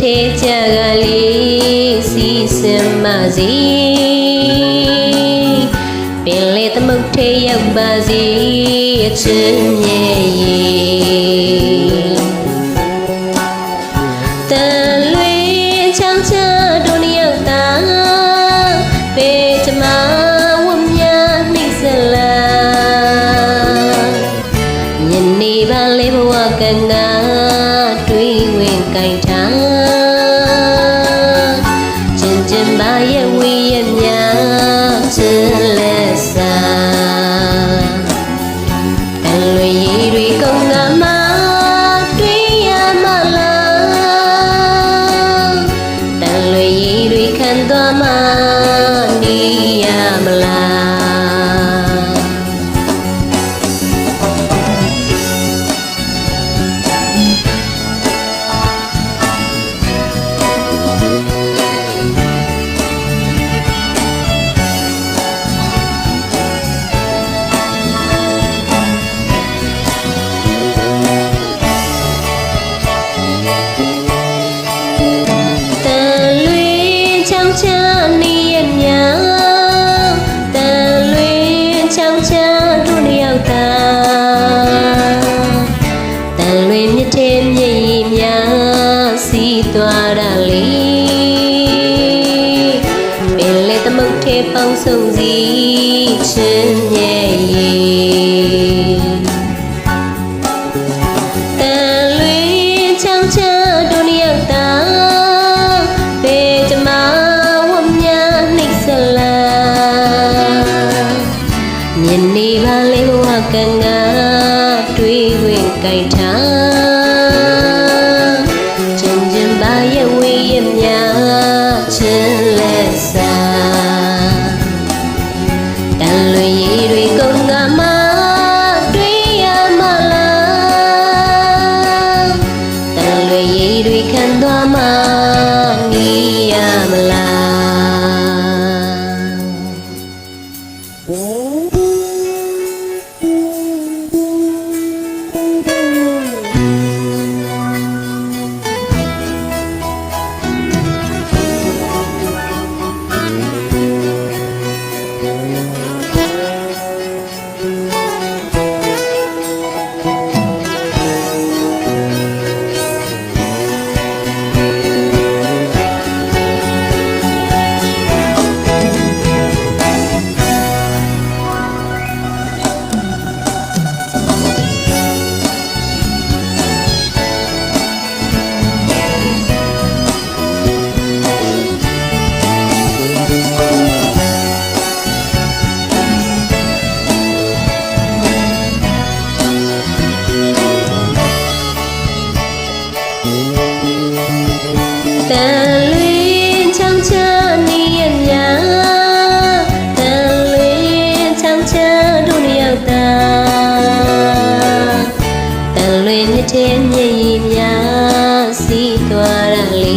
ထဲကြကလေးစီစင်မစီပင်လေသမုတ်ထဲရောက်ပါစီအချင်းရဲ့တန်လွေချောင်းချတို့နှစ်ယောက်သာပေချမဝတ်မြနှိမ့်စလာညနေပါလေဘဝကငါတွေးဝင်ကြိုင်ထားချင်းချင်းပါရဲ့ဝေးရဲ့များချစ်လက်စာတန်လွေရည်တွေကုန်ငါမတွေးရမလားတန်လွေရည်တွေခံသွားမနေရမလားချနေရညာတန်လွေချောင်းချတို့နှစ်ယောက်သာတန်လွေမြစ်ထဲမြည်ရည်များစီးသွားတာလေပင်လေသမုတ်ထဲပေါင်းစုံစီချင်းရဲ့တန်လွေချောင်းချတို့နှစ်ယောက်သာပေချမညနေပါလေဘဝကငါတွေးဝင်ကြိုင်ထားချင်းချင်းပါရဲ့ဝေးရဲ့များချစ်လက်စာတန်လွေရည်တွေကုန်ငါမတွေးရမလားတန်လွေရည်တွေခံသွားမနေရမလားတန်လွေချောင်းချနေရညာတန်လွေချောင်းချတို့နှစ်ယောက်သာတန်လွေမြစ်ထဲမြည်ရည်များစီးသွားတာလေ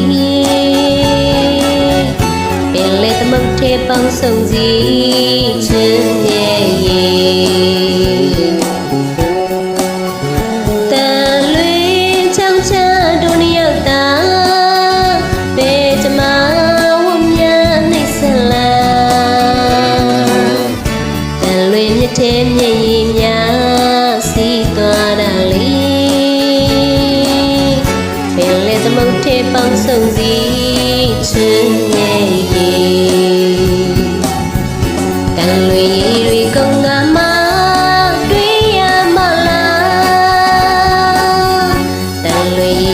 ပင်လေသမုတ်ထဲပေါင်းစုံစီချင်းရဲ့တန်လွေချောင်းချတို့နှစ်ယောက်သာထဲမြည်ရည်များစီးသွားတာလေပင်လေသမုတ်ထဲပေါင်းစုံစီချင်းရဲ့တန်လွေရည်တွေကုန်ငါမတွေးရမလားတန်လွေရည်